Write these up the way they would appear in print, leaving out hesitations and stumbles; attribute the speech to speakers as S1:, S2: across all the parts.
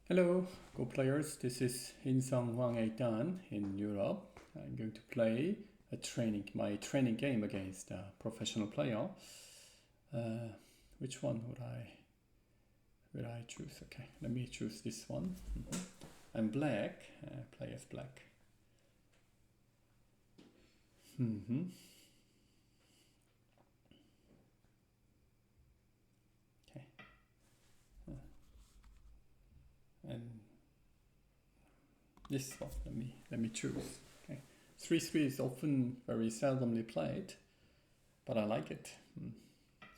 S1: Hello, Go players. This is Insang Wang Eitan in Europe. I'm going to play my training game against a professional player. Uh, which one would I choose? Okay, let me choose this one. I'm black. Play as black. Mm-hmm. Okay, and this one. Let me choose. Okay, 3-3 is often very seldomly played, but I like it.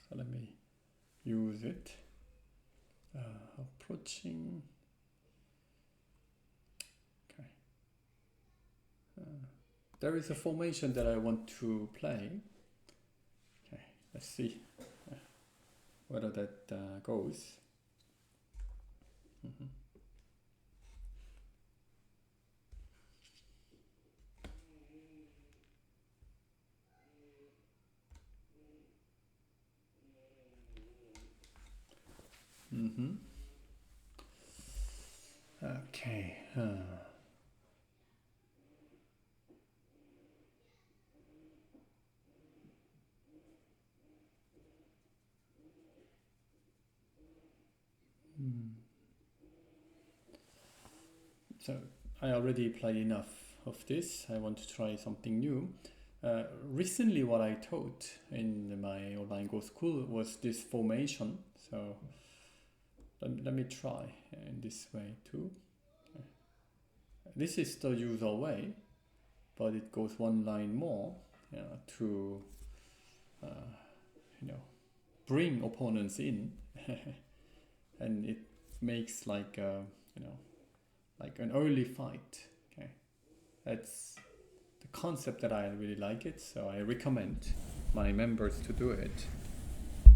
S1: So let me use it. Approaching. Okay. There is a formation that I want to play. Okay, let's see whether that goes. Mm-hmm. Mm-hmm. Okay. So I already played enough of this. I want to try something new. Recently, what I taught in my online Go school was this formation. So let me try in this way too. This is the usual way, but it goes one line more to uh, you know bring opponents in, and it makes like an early fight. Okay, that's the concept that I really like it, so I recommend my members to do it.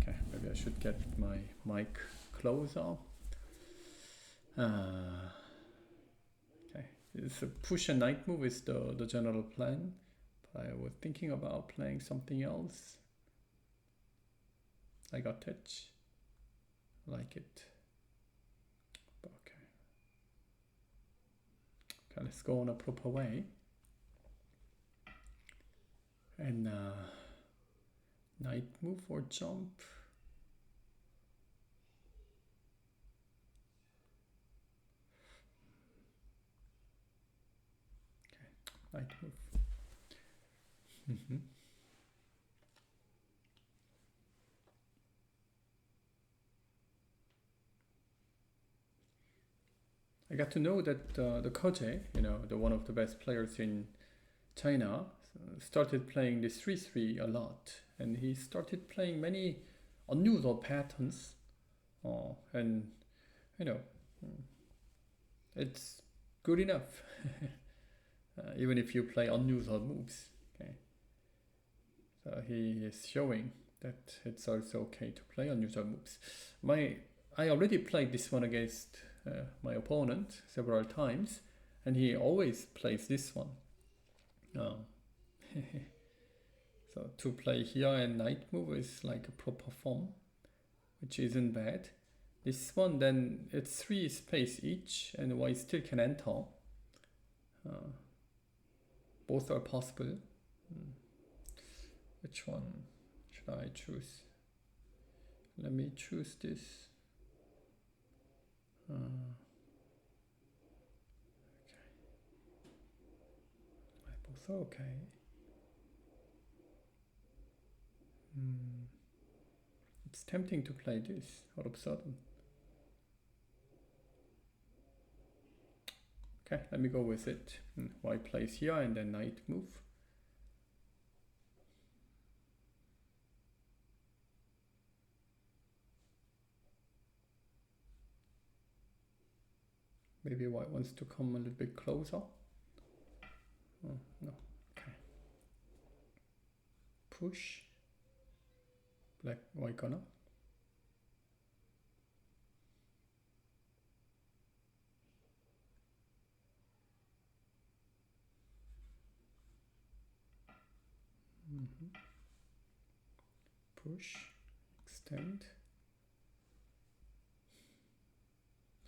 S1: Okay, maybe I should get my mic closer. Okay, it's a push and knight move is the general plan, but I was thinking about playing something else. I got touch. I like it. Okay. Okay, let's go on a proper way. And knight move or jump. Okay, knight move. I got to know that the Koje, the one of the best players in China, started playing this 3-3 a lot, and he started playing many unusual patterns. And you know, it's good enough, even if you play unusual moves. Okay, so he is showing that it's also okay to play unusual moves. I already played this one against my opponent several times, and he always plays this one. So to play here and knight move is like a proper form, which isn't bad. This one then it's 3 space each, and white still can enter. Both are possible. Which one should I choose? Let me choose this. Okay. Both are okay. It's tempting to play this all of a sudden. Okay, let me go with it. White plays here and then knight move. Maybe white wants to come a little bit closer. Oh, no. Okay. Push. White gonna. Push. Extend.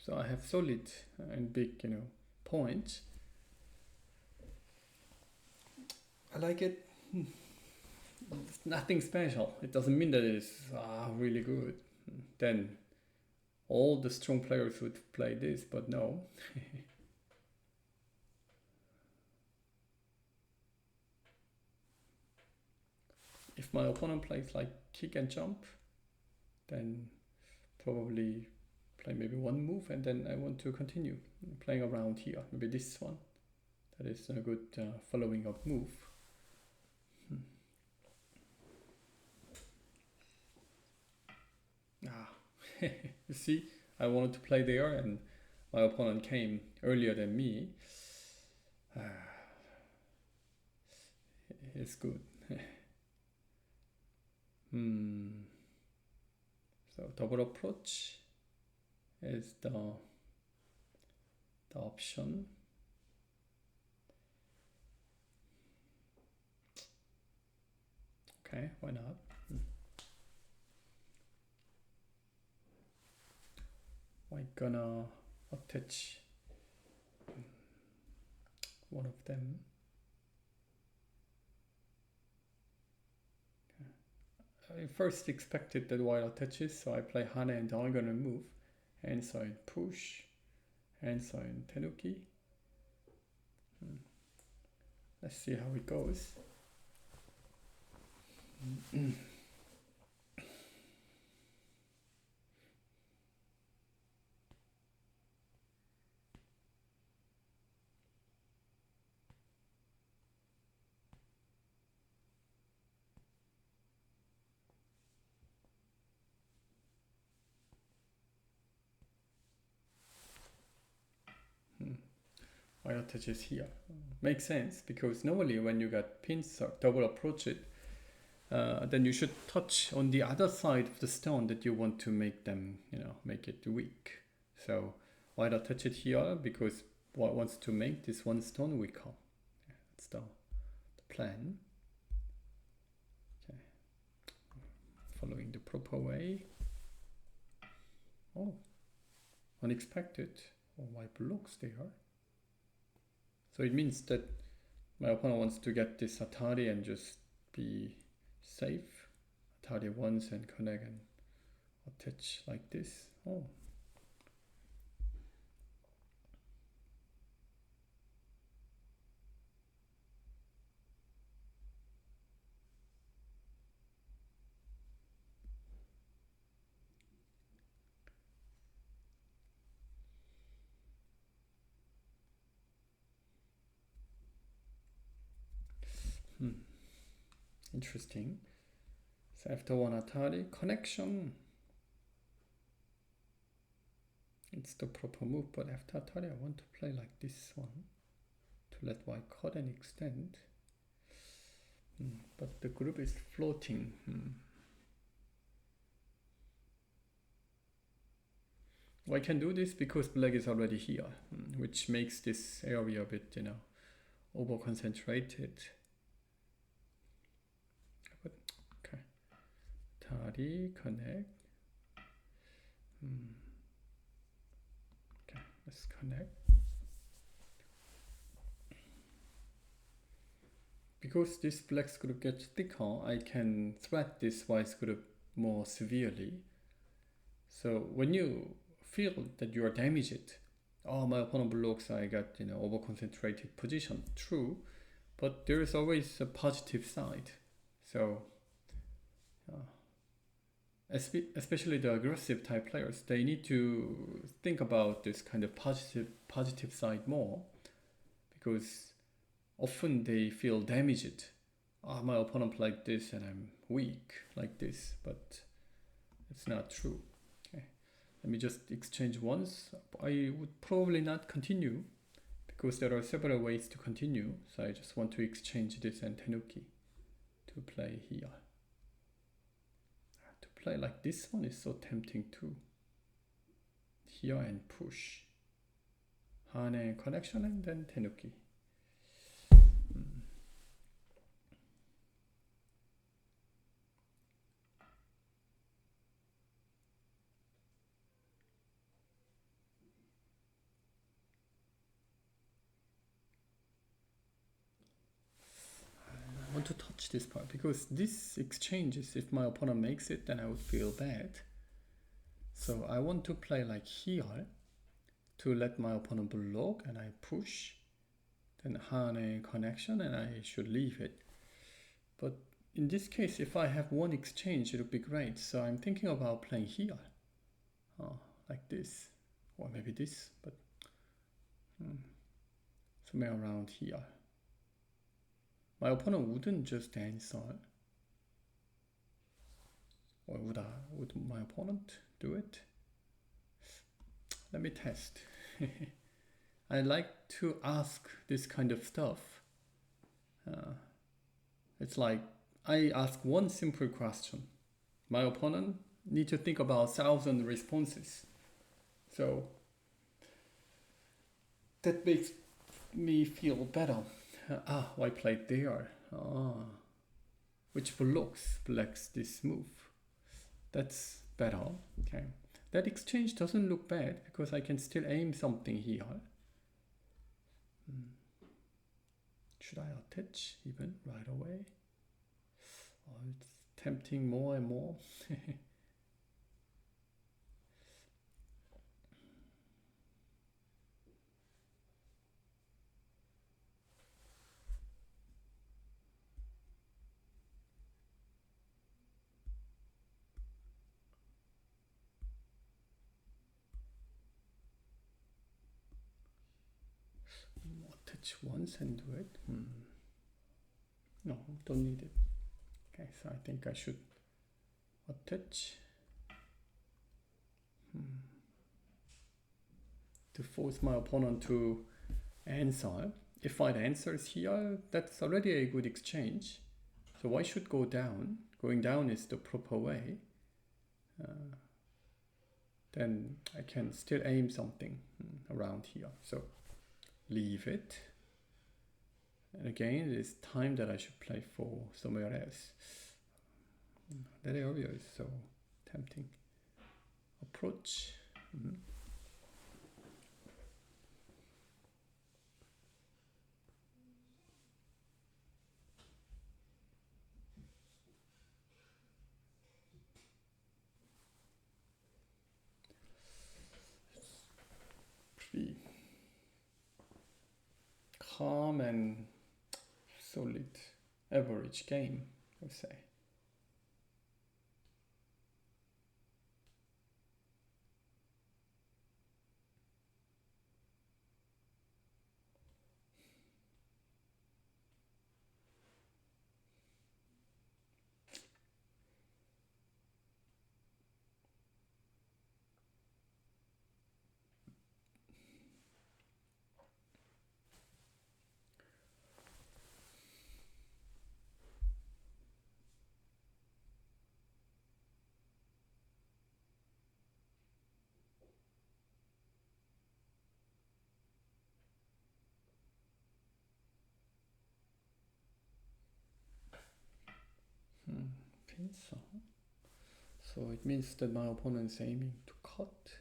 S1: So I have solid and big, points. I like it. It's nothing special. It doesn't mean that it's really good. Then all the strong players would play this, but no. If my opponent plays like kick and jump, then probably play maybe one move, and then I want to continue playing around here. Maybe this one. That is a good following up move. You see, I wanted to play there, and my opponent came earlier than me. It's good. So double approach is the option. Okay, why not? I'm gonna attach one of them. I first expected that while attaches, so I play Hane and I'm gonna move. Hand side push, hand side tenuki. Let's see how it goes. While attaches here. Makes sense, because normally when you got pins or double approach it, then you should touch on the other side of the stone that you want to make them, make it weak. So why not touch it here? Because what wants to make this one stone weaker. That's the plan. Okay. Following the proper way. Oh, unexpected. Oh, my blocks there. So it means that my opponent wants to get this Atari and just be safe. Atari once and connect and attach like this. Oh. Interesting. So after one Atari, connection. It's the proper move, but after Atari I want to play like this one to let white cut and extend. But the group is floating. Well, I can do this because black is already here, which makes this area a bit, over concentrated. Okay, Atari connect. Okay, let's connect. Because this black group gets thicker, I can threat this white group more severely. So when you feel that you are damaged, oh, my opponent blocks, I got over concentrated position. True, but there is always a positive side. So especially the aggressive type players, they need to think about this kind of positive side more, because often they feel damaged. Oh, my opponent like this and I'm weak like this, but it's not true. Okay, let me just exchange once. I would probably not continue because there are several ways to continue, so I just want to exchange this and tenuki to play here. To play like this one is so tempting too. Here and push. Hane connection and then tenuki. touch this part because this exchanges, if my opponent makes it, then I would feel bad. So I want to play like here to let my opponent block, and I push, then Hane connection, and I should leave it. But in this case, if I have one exchange, it would be great. So I'm thinking about playing here, like this, or maybe this, but somewhere around here. My opponent wouldn't just answer. Or would my opponent do it? Let me test. I like to ask this kind of stuff. It's like I ask one simple question. My opponent need to think about 1,000 responses. So that makes me feel better. I played there. Which blocks this move. That's better. Okay. That exchange doesn't look bad because I can still aim something here. Should I attach even right away? It's tempting more and more. Attach once and do it. No, don't need it. Okay, so I think I should attach to force my opponent to answer. If it answers here, that's already a good exchange. So why should go down? Going down is the proper way. Then I can still aim something around here. So leave it. And again, it is time that I should play for somewhere else. That area is so tempting. Approach. Pretty calm and solid average game, I would say. Pincer. So it means that my opponent is aiming to cut.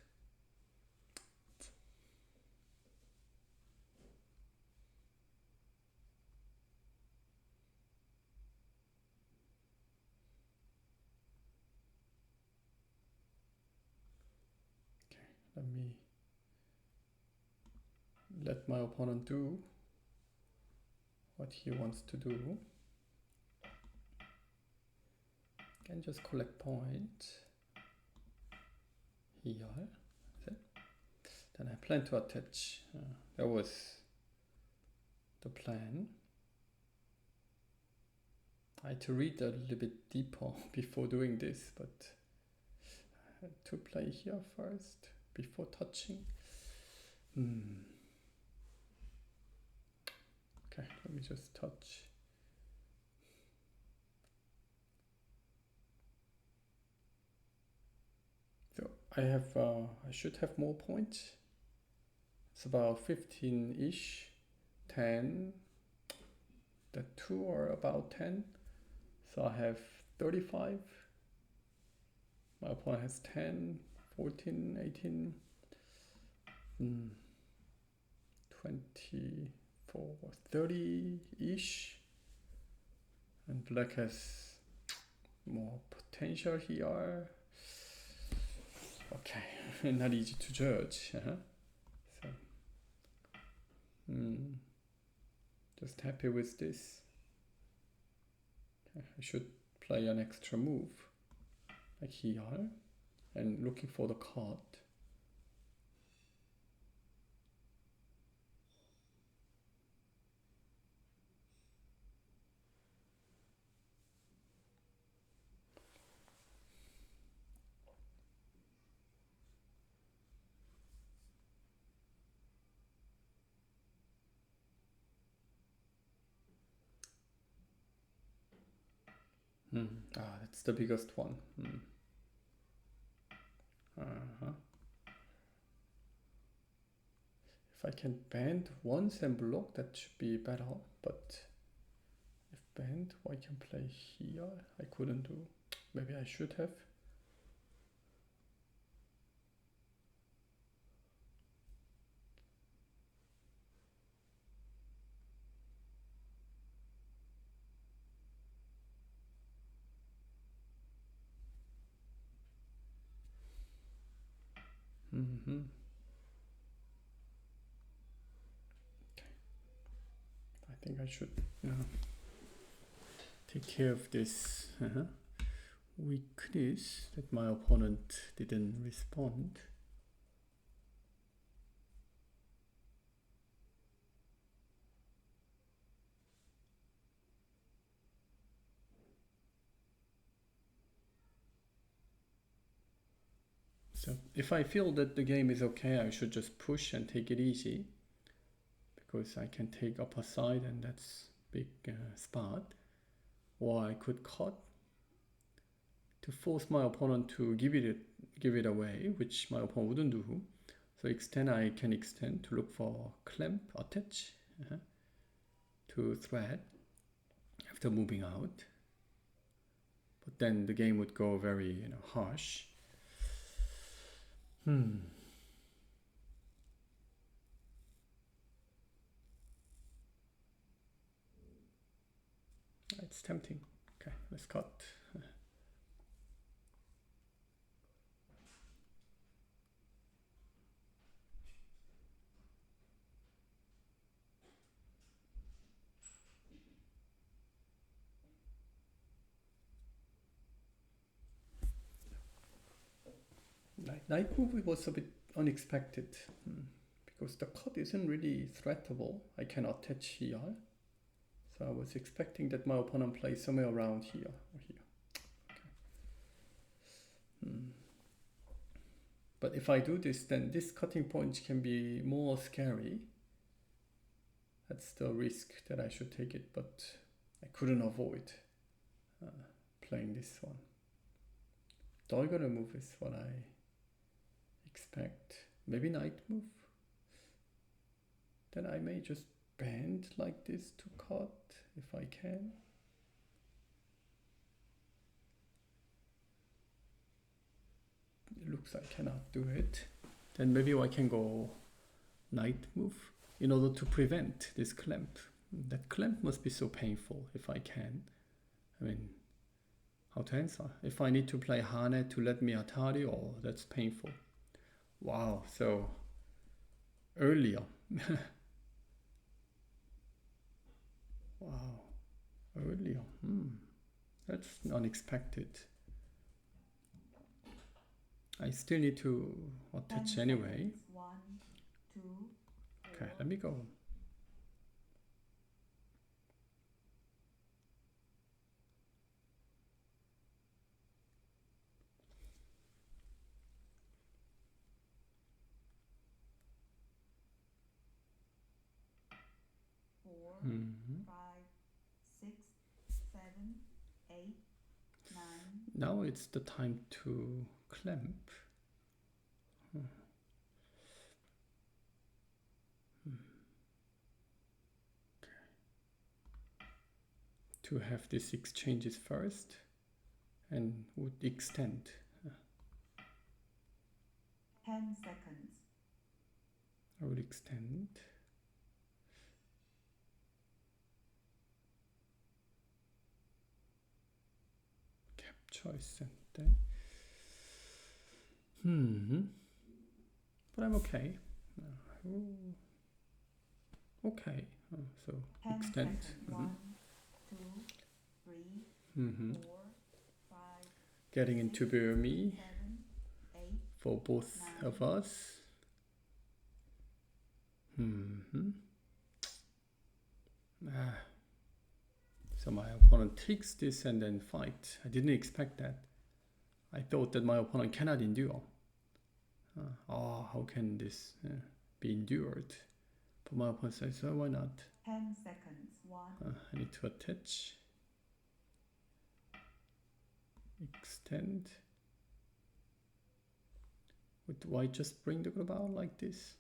S1: Okay, let me let my opponent do what he wants to do. And just collect points here. Then I plan to attach. That was the plan. I had to read a little bit deeper before doing this, but I had to play here first before touching. Okay, let me just touch. So I should have more points. It's about 15-ish, 10. The two are about 10. So I have 35. My opponent has 10, 14, 18, 24, 30-ish. And black has more potential here. Okay, not easy to judge. So, just happy with this. Okay, I should play an extra move like here and looking for the card. That's the biggest one. If I can bend once and block, that should be better. But if bend, I can play here. I couldn't do. Maybe I should have. Okay. I think I should take care of this weakness that my opponent didn't respond. So if I feel that the game is okay, I should just push and take it easy, because I can take upper side and that's big spot. Or I could cut to force my opponent to give it away, which my opponent wouldn't do. So I can extend to look for clamp, attach to thread after moving out. But then the game would go very harsh. It's tempting. Okay, let's cut. Knight move was a bit unexpected because the cut isn't really threatable. I can attach here. So I was expecting that my opponent plays somewhere around here or here. Okay. But if I do this, then this cutting point can be more scary. That's the risk that I should take it, but I couldn't avoid playing this one. Diagonal move is what I expect. Maybe knight move. Then I may just bend like this to cut if I can. It looks like I cannot do it. Then maybe I can go knight move in order to prevent this clamp. That clamp must be so painful if I can. I mean, how to answer? If I need to play Hane to let me Atari, oh, that's painful. Wow, so earlier. Wow, earlier. That's unexpected. I still need to attach anyway.
S2: 1, 2, 4.
S1: Okay, let me go.
S2: Four, 5, 6, 7, 8, 9.
S1: Now it's the time to clamp. To have these exchanges first and would extend.
S2: 10 seconds.
S1: I would extend. choice인데. But I'm okay. Okay. So
S2: 10
S1: extend.
S2: seconds. 1, 2, 3, 4, 5,
S1: Getting into Burmese
S2: 7, 8,
S1: for both
S2: 9.
S1: of us. So my opponent takes this and then fight. I didn't expect that. I thought that my opponent cannot endure. How can this be endured? But my opponent says, so why not?
S2: 10 seconds. 1,
S1: I need to attach. Extend. Why just bring the group out like this?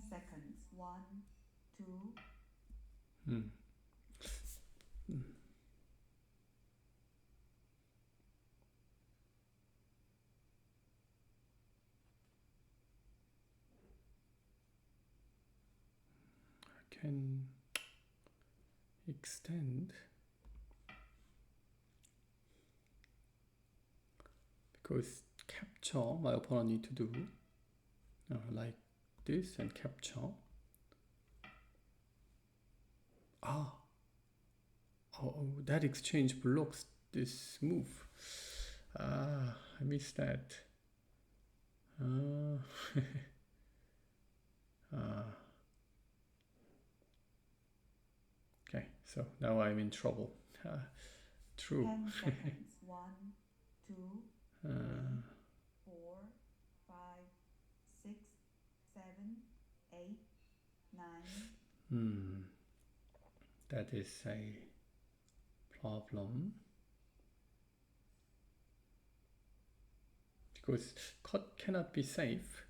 S2: seconds. 1, 2,
S1: Can extend because capture my opponent need to do like this and capture. That exchange blocks this move. I missed that. Okay, so now I'm in trouble. True.
S2: 10 seconds. 1, 2, 3, 4, 5, 6, 7, 8, 9.
S1: That is a problem. Because cut cannot be safe.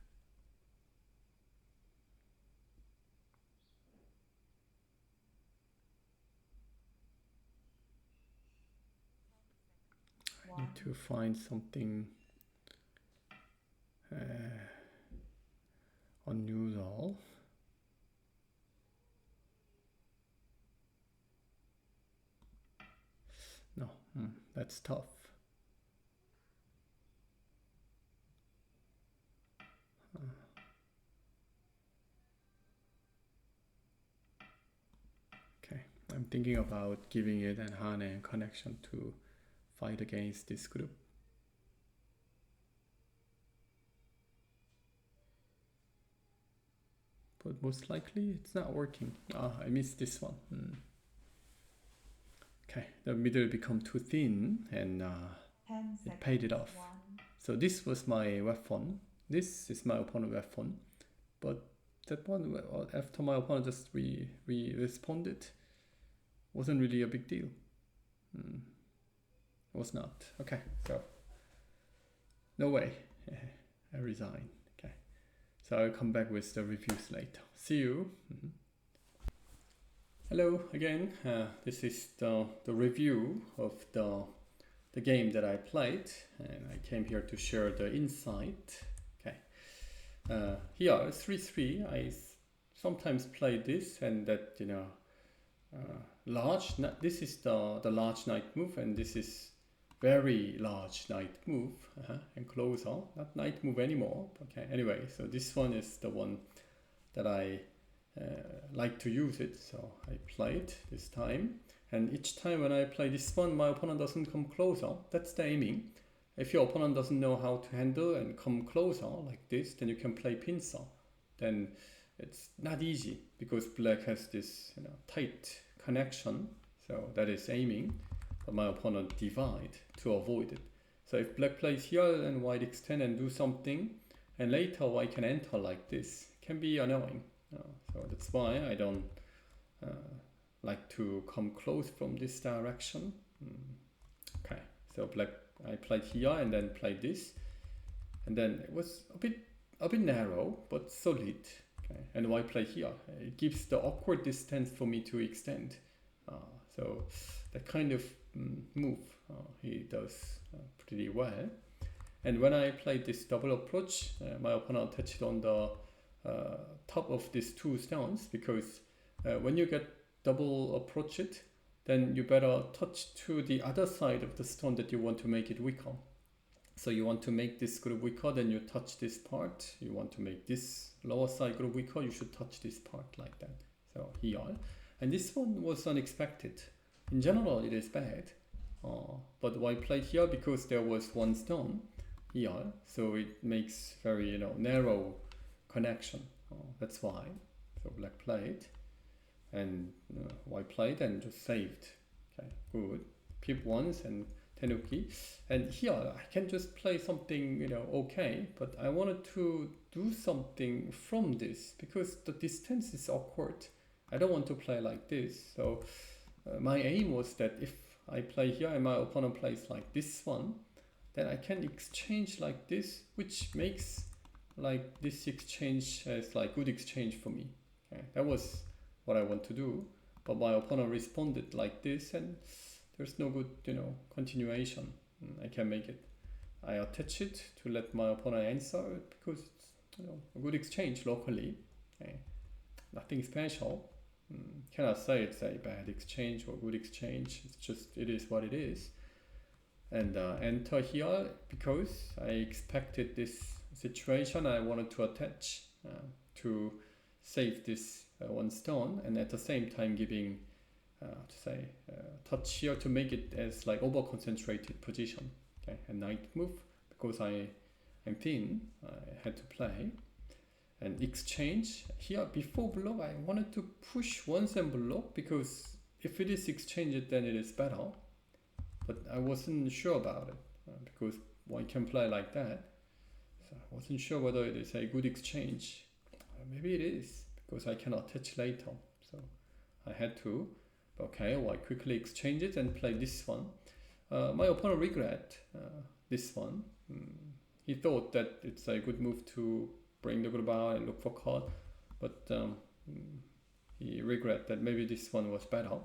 S1: I need to find something unusual. No, that's tough. Okay, I'm thinking about giving it an Hane connection to fight against this group. But most likely it's not working. I missed this one. Okay, the middle become too thin and it paid it off.
S2: 1.
S1: So this was my weapon. This is my opponent's weapon. But that one, after my opponent just responded, wasn't really a big deal. It was not. Okay, so no way. I resign. Okay, so I'll come back with the reviews later. See you. Hello again. This is the review of the game that I played, and I came here to share the insight. Okay. Here 3-3. I sometimes play this, and that large. This is the large knight move, and this is very large knight move and closer. Not knight move anymore. Okay. Anyway, so this one is the one that I like to use it, so I played this time. And each time when I play this one, my opponent doesn't come closer. That's the aiming. If your opponent doesn't know how to handle and come closer like this, then you can play pincer. Then it's not easy because black has this tight connection. So that is aiming, but my opponent divide to avoid it. So if black plays here, then white extend and do something, and later white can enter like this. It can be annoying. So that's why I don't like to come close from this direction. Okay, so black, I played here and then played this, and then it was a bit narrow but solid. Okay, and white play here. It gives the awkward distance for me to extend. So that kind of move. He does pretty well. And when I played this double approach, my opponent touched on the top of these two stones, because when you get double approach it, then you better touch to the other side of the stone that you want to make it weaker. So you want to make this group weaker, then you touch this part. You want to make this lower side group weaker, you should touch this part like that. So here, and this one was unexpected. In general, it is bad, but why played here? Because there was one stone here, so it makes very narrow connection. That's why. So black played, and white played and just saved. Okay, good. Pip once and tenuki, and here I can just play something okay, but I wanted to do something from this because the distance is awkward. I don't want to play like this. So my aim was that if I play here and my opponent plays like this one, then I can exchange like this, which makes like this exchange as like good exchange for me. Okay, that was what I want to do, but my opponent responded like this, and there's no good continuation. I can make it. I attach it to let my opponent answer because it's a good exchange locally. Okay, nothing special. Cannot say it's a bad exchange or good exchange. It's just it is what it is. And enter here because I expected this situation. I wanted to attach to save this one stone, and at the same time giving touch here to make it as like over concentrated position. Okay, and knight move because I'm thin. I had to play. And exchange here before block, I wanted to push once and block because if it is exchanged, then it is better. But I wasn't sure about it because one can play like that. So I wasn't sure whether it is a good exchange. Maybe it is because I cannot touch later. So I had to. Okay, well, I quickly exchange it and play this one. My opponent regret this one. He thought that it's a good move to bring the group out and look for card, but he regret that maybe this one was better.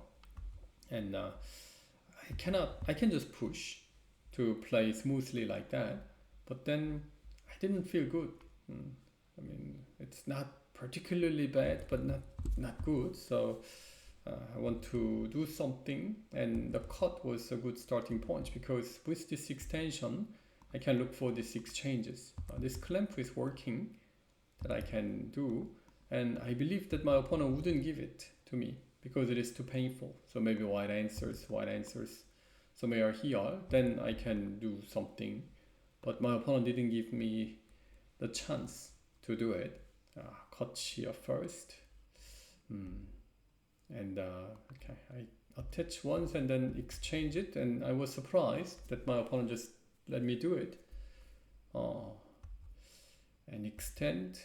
S1: And I can just push to play smoothly like that, but then I didn't feel good. I mean, it's not particularly bad, but not good. So I want to do something, and the cut was a good starting point because with this extension, I can look for these exchanges. This clamp is working that I can do, and I believe that my opponent wouldn't give it to me because it is too painful. So maybe white answers. So maybe here, then I can do something, but my opponent didn't give me the chance to do it. Cut here first, and okay, I attach once and then exchange it, and I was surprised that my opponent just let me do it. And extend,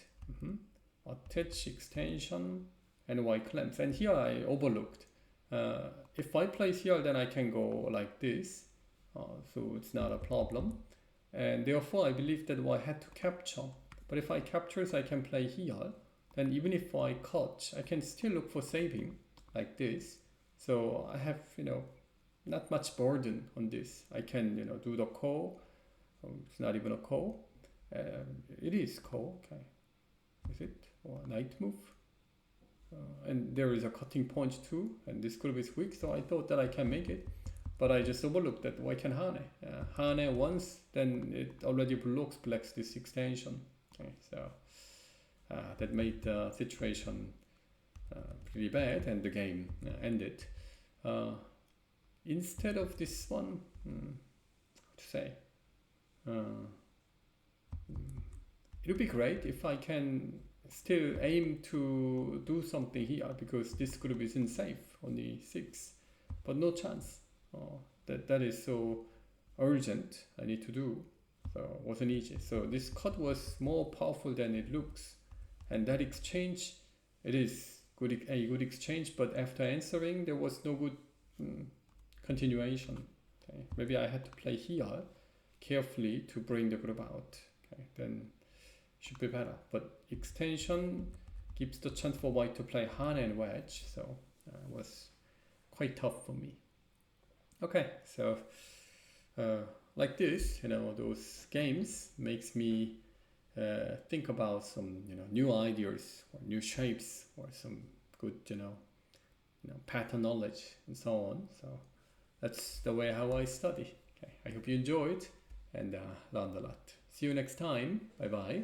S1: attach extension, and white clamps. And here I overlooked. If I place here, then I can go like this, so it's not a problem. And therefore, I believe that I had to capture. But if I capture, I can play here. Then even if I cut, I can still look for saving like this. So I have not much burden on this. I can do the call. It's not even a call. It is call. Okay, is it or knight move? And there is a cutting point too, and this group is weak, so I thought that I can make it, but I just overlooked that I can hane. Hane once, then it already blocks black's this extension. Okay, so that made the situation pretty bad, and the game ended. Instead of this one, how to say? It would be great if I can still aim to do something here because this group isn't safe, only 6, but no chance. That is so urgent, I need to do, so it wasn't easy. So this cut was more powerful than it looks, and that exchange, it is a good exchange, but after answering there was no good continuation. Okay, maybe I had to play here carefully to bring the group out. Okay, then should be better, but extension gives the chance for white to play hane and wedge, so it was quite tough for me. Okay, so like this, those games makes me think about some, new ideas or new shapes or some good, pattern knowledge and so on. So that's the way how I study. Okay, I hope you enjoyed and learned a lot. See you next time. Bye bye.